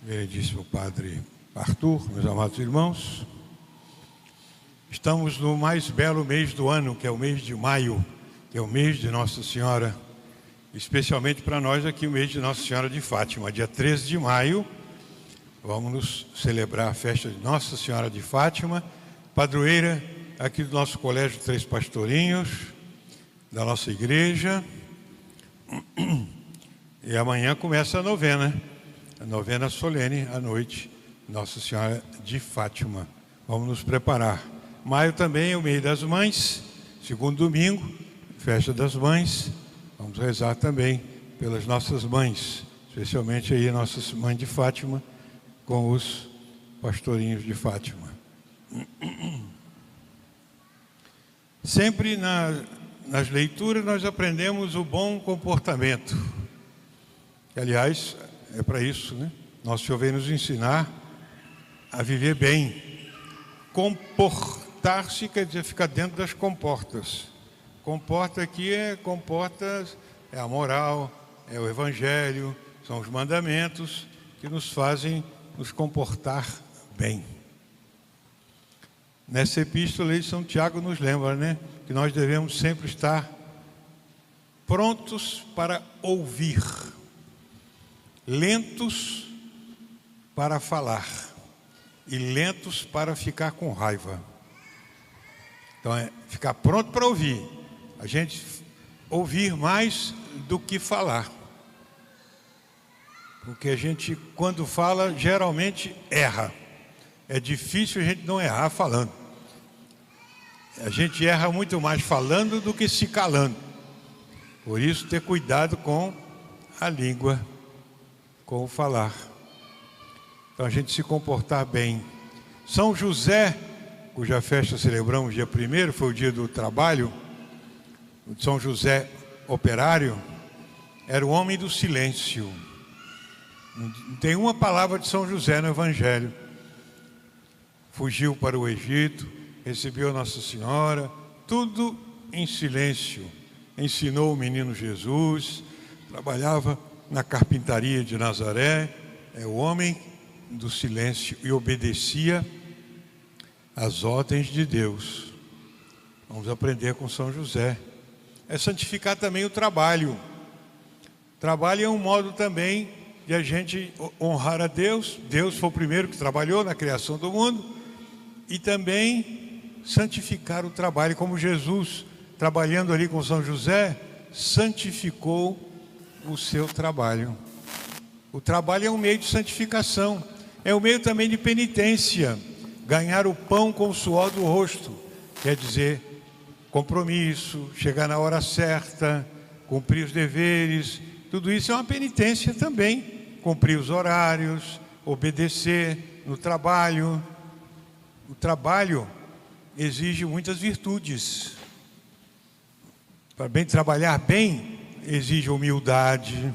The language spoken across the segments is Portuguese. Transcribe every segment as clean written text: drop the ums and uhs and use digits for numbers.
Vereríssimo Padre Arthur, meus amados irmãos, estamos no mais belo mês do ano, que é o mês de maio, que é o mês de Nossa Senhora, especialmente para nós aqui o mês de Nossa Senhora de Fátima. Dia 13 de maio, vamos celebrar a festa de Nossa Senhora de Fátima, padroeira aqui do nosso Colégio Três Pastorinhos, da nossa igreja. E amanhã começa a novena solene à noite, Nossa Senhora de Fátima. Vamos nos preparar. Maio também é o mês das mães, segundo domingo, festa das mães. Vamos rezar também pelas nossas mães, especialmente aí nossas mães de Fátima, com os pastorinhos de Fátima. Sempre nas leituras nós aprendemos o bom comportamento. Aliás, é para isso, né? Nosso Senhor veio nos ensinar a viver bem. Comportar-se quer dizer ficar dentro das comportas. Comporta aqui é a moral, é o Evangelho, são os mandamentos que nos fazem nos comportar bem. Nessa epístola aí, São Tiago nos lembra, né? Que nós devemos sempre estar prontos para ouvir, lentos para falar e lentos para ficar com raiva. Então é ficar pronto para ouvir. A gente ouvir mais do que falar. Porque a gente, quando fala, geralmente erra. É difícil a gente não errar falando. A gente erra muito mais falando do que se calando. Por isso, ter cuidado com a língua, com o falar. Então, a gente se comportar bem. São José, cuja festa celebramos dia 1º, foi o dia do trabalho. São José operário, era o homem do silêncio. Não tem uma palavra de São José no Evangelho. Fugiu para o Egito, recebeu Nossa Senhora, tudo em silêncio. Ensinou o menino Jesus, trabalhava na carpintaria de Nazaré, é o homem do silêncio e obedecia às ordens de Deus. Vamos aprender com São José. É santificar também o trabalho. Trabalho é um modo também de a gente honrar a Deus. Deus foi o primeiro que trabalhou na criação do mundo. E também santificar o trabalho, como Jesus, trabalhando ali com São José, santificou o seu trabalho. O trabalho é um meio de santificação, é um meio também de penitência, ganhar o pão com o suor do rosto, quer dizer, compromisso, chegar na hora certa, cumprir os deveres, tudo isso é uma penitência também, cumprir os horários, obedecer no trabalho. O trabalho exige muitas virtudes. Para bem trabalhar bem, exige humildade,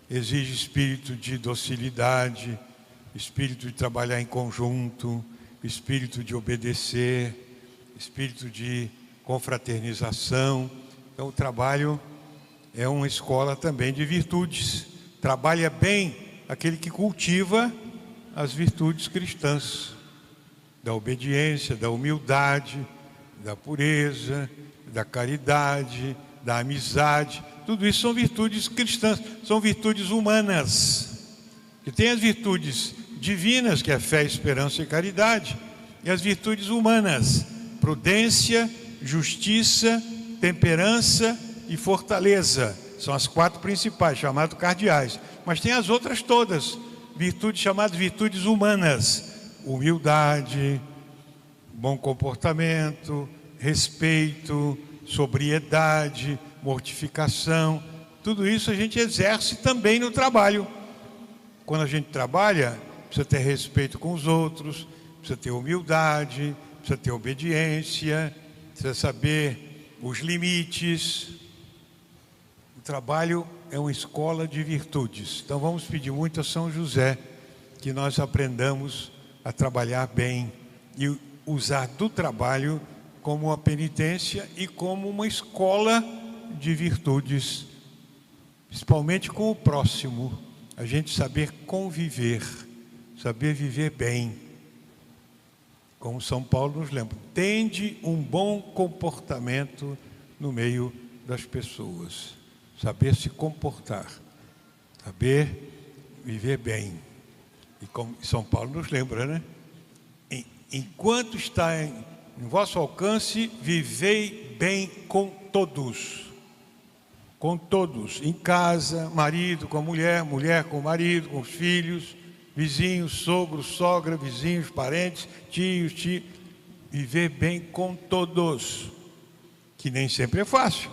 exige espírito de docilidade, espírito de trabalhar em conjunto, espírito de obedecer, espírito de confraternização. Então o trabalho é uma escola também de virtudes. Trabalha bem aquele que cultiva as virtudes cristãs, da obediência, da humildade, da pureza, da caridade, da amizade. Tudo isso são virtudes cristãs, são virtudes humanas. E tem as virtudes divinas, que é fé, esperança e caridade, e as virtudes humanas, prudência, justiça, temperança e fortaleza. São as 4 principais, chamadas cardeais. Mas tem as outras todas, virtudes chamadas virtudes humanas. Humildade, bom comportamento, respeito, sobriedade, mortificação. Tudo isso a gente exerce também no trabalho. Quando a gente trabalha, precisa ter respeito com os outros, precisa ter humildade, precisa ter obediência, precisa saber os limites. O trabalho é uma escola de virtudes. Então vamos pedir muito a São José que nós aprendamos a trabalhar bem e usar do trabalho como uma penitência e como uma escola de virtudes, principalmente com o próximo. a gente saber conviver, saber viver bem. Como São Paulo nos lembra, tende um bom comportamento no meio das pessoas. Saber se comportar, saber viver bem. E como São Paulo nos lembra, né? Enquanto está em vosso alcance, vivei bem com todos. Com todos, em casa, marido com a mulher, mulher com o marido, com os filhos, vizinhos, sogro, sogra, vizinhos, parentes, tios, viver bem com todos, que nem sempre é fácil.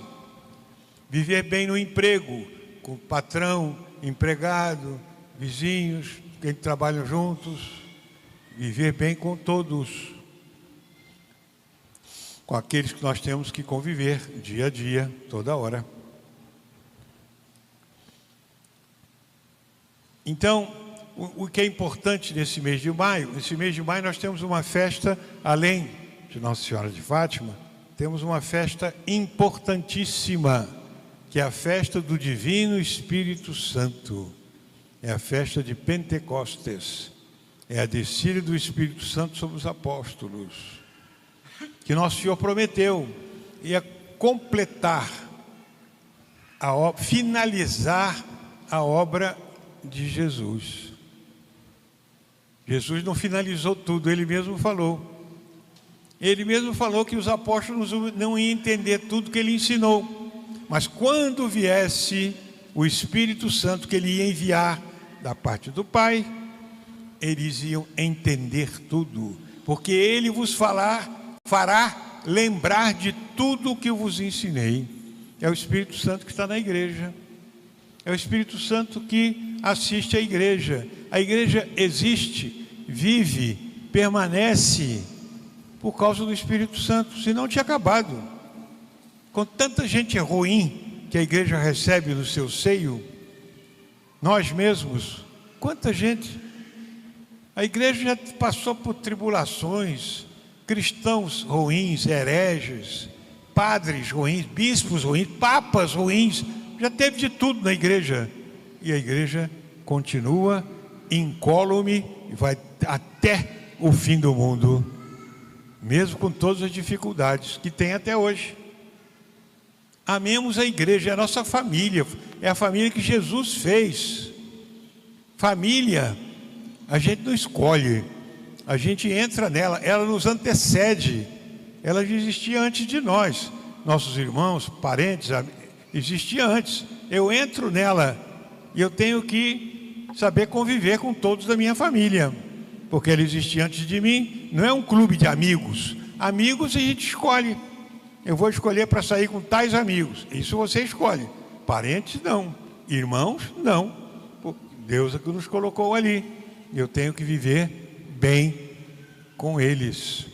Viver bem no emprego, com o patrão, empregado, vizinhos, que trabalham juntos. Viver bem com todos, com aqueles que nós temos que conviver dia a dia, toda hora. Então, o que é importante nesse mês de maio nós temos uma festa, além de Nossa Senhora de Fátima, temos uma festa importantíssima, que é a festa do Divino Espírito Santo. É a festa de Pentecostes. É a descida do Espírito Santo sobre os apóstolos, que Nosso Senhor prometeu, ia completar a obra, finalizar a obra de Jesus. Jesus não finalizou tudo, Ele mesmo falou. Ele mesmo falou que os apóstolos não iam entender tudo que Ele ensinou, mas quando viesse o Espírito Santo que Ele ia enviar da parte do Pai, eles iam entender tudo, porque Ele vos fará lembrar de tudo o que eu vos ensinei. É o Espírito Santo que está na igreja, é o Espírito Santo que assiste a igreja. A igreja existe, vive, permanece por causa do Espírito Santo, senão tinha acabado. Com tanta gente ruim que a igreja recebe no seu seio, nós mesmos, quanta gente. A igreja já passou por tribulações, cristãos ruins, hereges, padres ruins, bispos ruins, papas ruins, já teve de tudo na igreja. E a igreja continua incólume e vai até o fim do mundo, mesmo com todas as dificuldades que tem até hoje. Amemos a igreja, é a nossa família, é a família que Jesus fez. Família, a gente não escolhe, a gente entra nela, ela nos antecede, ela já existia antes de nós. Nossos irmãos, parentes, existia antes. Eu entro nela e eu tenho que saber conviver com todos da minha família, porque ela existia antes de mim. Não é um clube de amigos. Amigos a gente escolhe. Eu vou escolher para sair com tais amigos. Isso você escolhe. Parentes, não. Irmãos, não. Deus é que nos colocou ali. Eu tenho que viver bem com eles.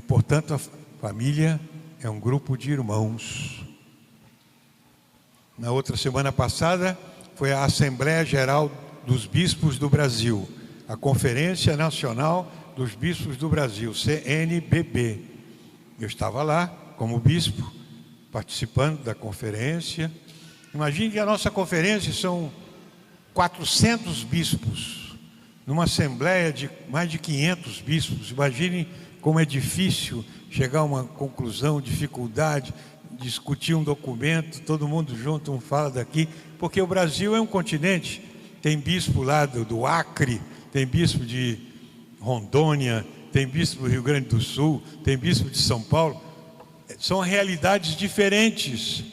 Portanto, a família é um grupo de irmãos. Na outra semana passada, foi a Assembleia Geral dos Bispos do Brasil, a Conferência Nacional dos Bispos do Brasil, CNBB. Eu estava lá como bispo, participando da conferência. Imagine que a nossa conferência são 400 bispos, numa assembleia de mais de 500 bispos. Imagine como é difícil chegar a uma conclusão, dificuldade, discutir um documento, todo mundo junto, um fala daqui, porque o Brasil é um continente, tem bispo lá do Acre, tem bispo de Rondônia, tem bispo do Rio Grande do Sul, tem bispo de São Paulo, são realidades diferentes.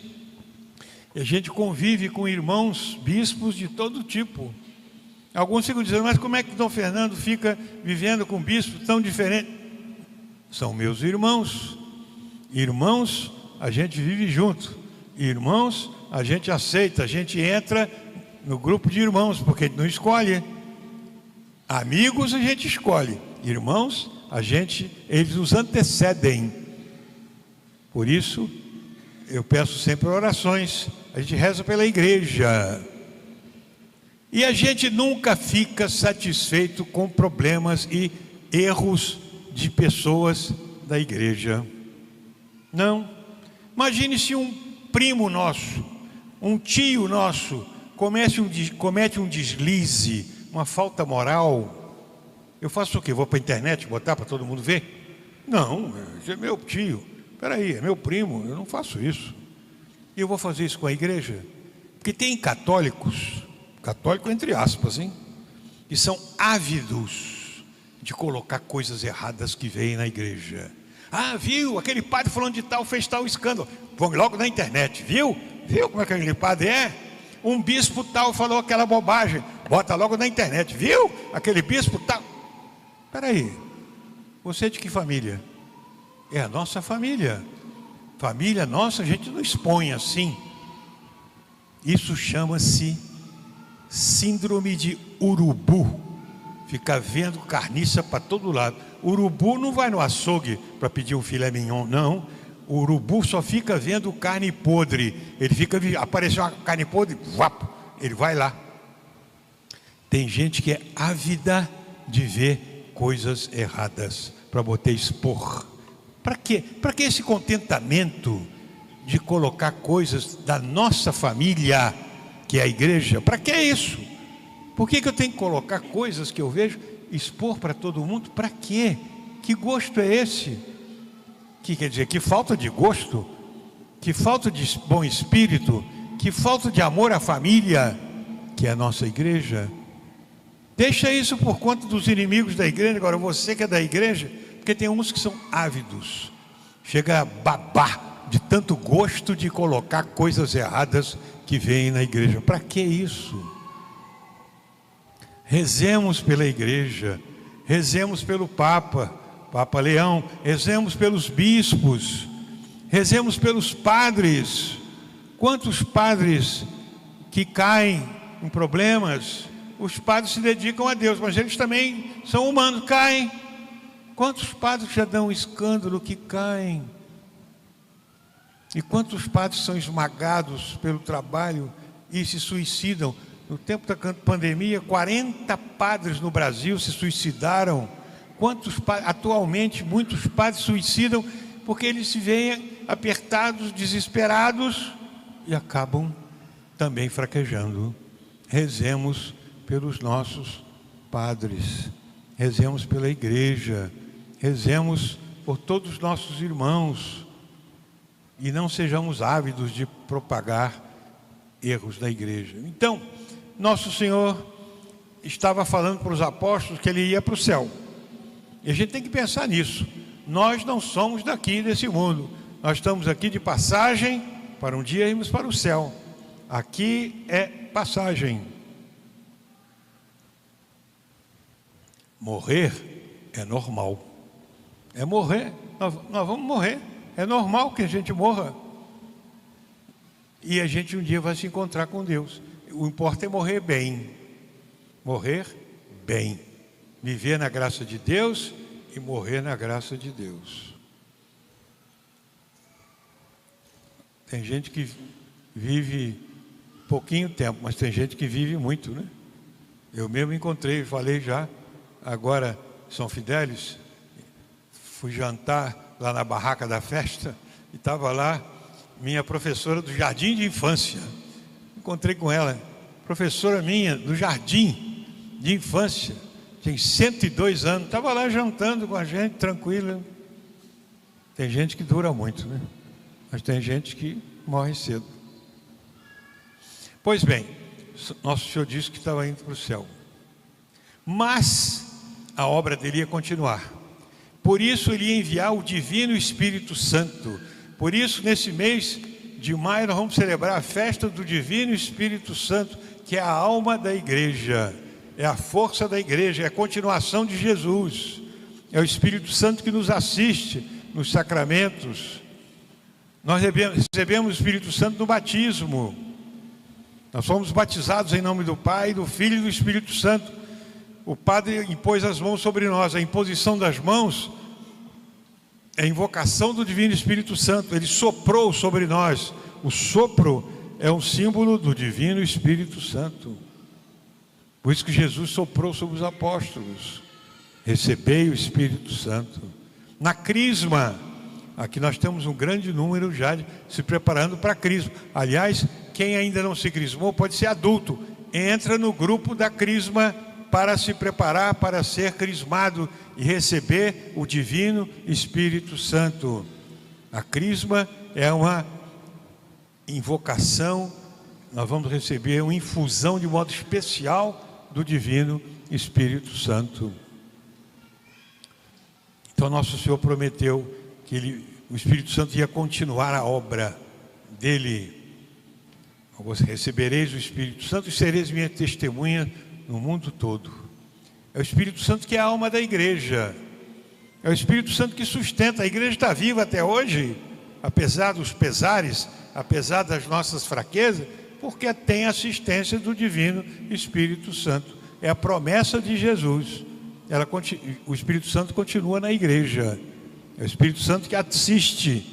E a gente convive com irmãos bispos de todo tipo. Alguns ficam dizendo, mas como é que Dom Fernando fica vivendo com bispos tão diferentes? São meus irmãos. Irmãos, a gente vive junto. Irmãos, a gente aceita, a gente entra no grupo de irmãos, porque a gente não escolhe. Amigos a gente escolhe. Irmãos, eles nos antecedem. Por isso, eu peço sempre orações. A gente reza pela igreja. E a gente nunca fica satisfeito com problemas e erros de pessoas da igreja. Não. Imagine se um primo nosso, um tio nosso, comete um deslize, uma falta moral, eu faço o quê? Vou para a internet botar para todo mundo ver? Não, esse é meu tio, espera aí, é meu primo, eu não faço isso. E eu vou fazer isso com a igreja? Porque tem católicos, católico entre aspas, hein, que são ávidos de colocar coisas erradas que vêm na igreja. Ah, viu? Aquele padre falando de tal fez tal escândalo. Põe logo na internet, viu? Viu como é que aquele padre é? Um bispo tal falou aquela bobagem. Bota logo na internet, viu? Aquele bispo tal. Espera aí, você é de que família? É a nossa família. Família nossa, a gente não expõe assim. Isso chama-se síndrome de urubu. Fica vendo carniça para todo lado. O urubu não vai no açougue para pedir um filé mignon, não. O urubu só fica vendo carne podre. Ele fica, apareceu uma carne podre, vapo, ele vai lá. Tem gente que é ávida de ver coisas erradas para poder expor. Para quê? Para que esse contentamento de colocar coisas da nossa família, que é a igreja? Para que isso? Por que eu tenho que colocar coisas que eu vejo, expor para todo mundo? Para quê? Que gosto é esse? Que quer dizer, que falta de gosto, que falta de bom espírito, que falta de amor à família, que é a nossa igreja. Deixa isso por conta dos inimigos da igreja. Agora você que é da igreja, porque tem uns que são ávidos, chega a babar de tanto gosto de colocar coisas erradas que vêm na igreja. Para que isso? Rezemos pela igreja, rezemos pelo Papa Leão, rezemos pelos bispos, rezemos pelos padres. Quantos padres que caem em problemas? Os padres se dedicam a Deus, mas eles também são humanos, caem. Quantos padres já dão escândalo que caem? E quantos padres são esmagados pelo trabalho e se suicidam? No tempo da pandemia, 40 padres no Brasil se suicidaram. Atualmente, muitos padres suicidam porque eles se veem apertados, desesperados e acabam também fraquejando. Rezemos pelos nossos padres, rezemos pela igreja, rezemos por todos os nossos irmãos e não sejamos ávidos de propagar erros da igreja. Então, nosso Senhor estava falando para os apóstolos que ele ia para o céu. E a gente tem que pensar nisso. Nós não somos daqui desse mundo. Nós estamos aqui de passagem para um dia irmos para o céu. Aqui é passagem. Morrer é normal. É morrer. Nós vamos morrer. É normal que a gente morra. E a gente um dia vai se encontrar com Deus. O importa é morrer bem. Morrer bem. Viver na graça de Deus e morrer na graça de Deus. Tem gente que vive pouquinho tempo, mas tem gente que vive muito, né? Eu mesmo encontrei, falei já, agora São Fidélis, fui jantar lá na barraca da festa e estava lá minha professora do jardim de infância. Encontrei com ela, professora minha do jardim de infância, tem 102 anos, estava lá jantando com a gente, tranquila. Tem gente que dura muito, né? Mas tem gente que morre cedo. Pois bem, nosso Senhor disse que estava indo para o céu, mas a obra dele ia continuar. Por isso ele ia enviar o Divino Espírito Santo. Por isso, nesse mês de maio, nós vamos celebrar a festa do Divino Espírito Santo, que é a alma da igreja, é a força da igreja, é a continuação de Jesus. É o Espírito Santo que nos assiste nos sacramentos. Nós recebemos o Espírito Santo no batismo. Nós fomos batizados em nome do Pai, do Filho e do Espírito Santo. O Padre impôs as mãos sobre nós. A imposição das mãos é a invocação do Divino Espírito Santo. Ele soprou sobre nós. O sopro é um símbolo do Divino Espírito Santo. Por isso que Jesus soprou sobre os apóstolos. Recebei o Espírito Santo. Na Crisma, aqui nós temos um grande número já se preparando para a Crisma. Aliás, quem ainda não se crismou pode ser adulto, entra no grupo da crisma para se preparar para ser crismado e receber o divino Espírito Santo. A crisma é uma invocação, nós vamos receber uma infusão de modo especial do divino Espírito Santo. Então nosso Senhor prometeu que o Espírito Santo ia continuar a obra dele. Vós recebereis o Espírito Santo e sereis minha testemunha no mundo todo. É o Espírito Santo que é a alma da igreja. É o Espírito Santo que sustenta. A igreja está viva até hoje, apesar dos pesares, apesar das nossas fraquezas, porque tem assistência do divino Espírito Santo. É a promessa de Jesus. O Espírito Santo continua na igreja. É o Espírito Santo que assiste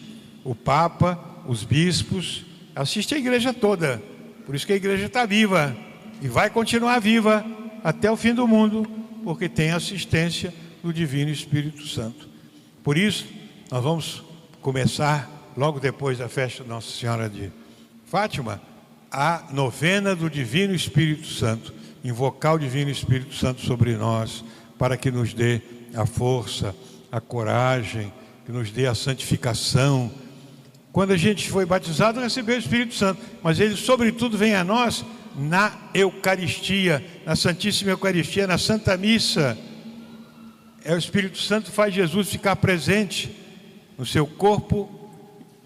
o Papa, os bispos, assiste a igreja toda. Por isso que a igreja está viva e vai continuar viva até o fim do mundo, porque tem assistência do divino Espírito Santo. Por isso, nós vamos começar, logo depois da festa de Nossa Senhora de Fátima, a novena do divino Espírito Santo. Invocar o divino Espírito Santo sobre nós, para que nos dê a força, a coragem, que nos dê a santificação. Quando a gente foi batizado, recebeu o Espírito Santo, mas ele sobretudo vem a nós na Eucaristia, na Santíssima Eucaristia, na Santa Missa. É o Espírito Santo que faz Jesus ficar presente no seu corpo,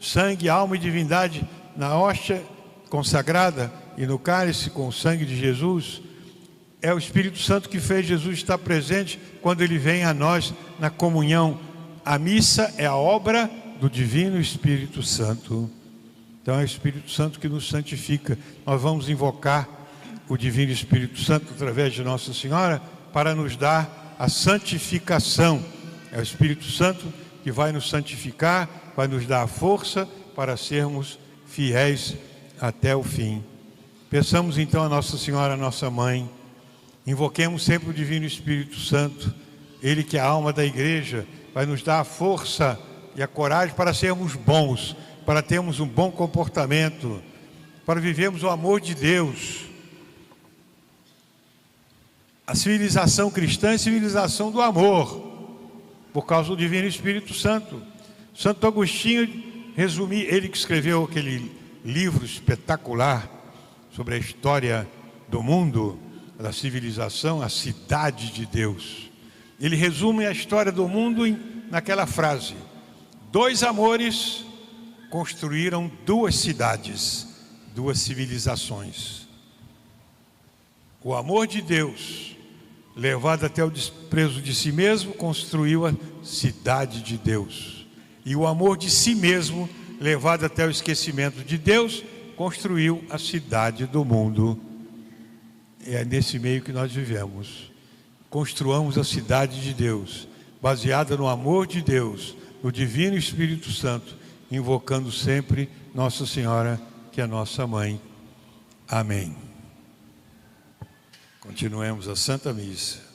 sangue, alma e divindade, na hóstia consagrada e no cálice com o sangue de Jesus. É o Espírito Santo que fez Jesus estar presente quando ele vem a nós na comunhão. A missa é a obra do divino Espírito Santo. Então é o Espírito Santo que nos santifica. Nós vamos invocar o divino Espírito Santo através de Nossa Senhora para nos dar a santificação. É o Espírito Santo que vai nos santificar, vai nos dar a força para sermos fiéis até o fim. Peçamos então a Nossa Senhora, nossa Mãe. Invoquemos sempre o divino Espírito Santo. Ele que é a alma da igreja, vai nos dar a força e a coragem para sermos bons, para termos um bom comportamento, para vivermos o amor de Deus. A civilização cristã é a civilização do amor, por causa do divino Espírito Santo. Santo Agostinho ele que escreveu aquele livro espetacular sobre a história do mundo, da civilização, a cidade de Deus. Ele resume a história do mundo naquela frase: 2 amores construíram 2 cidades, 2 civilizações. O amor de Deus, levado até o desprezo de si mesmo, construiu a cidade de Deus. E o amor de si mesmo, levado até o esquecimento de Deus, construiu a cidade do mundo. É nesse meio que nós vivemos. Construamos a cidade de Deus, baseada no amor de Deus, no divino Espírito Santo, invocando sempre Nossa Senhora, que é nossa Mãe. Amém. Continuemos a Santa Missa.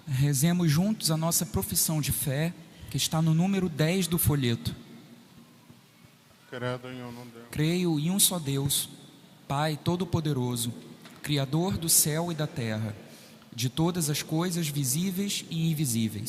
Rezemos juntos a nossa profissão de fé, que está no número 10 do folheto. Creio em um só Deus, Pai Todo-Poderoso, Criador do céu e da terra, de todas as coisas visíveis e invisíveis.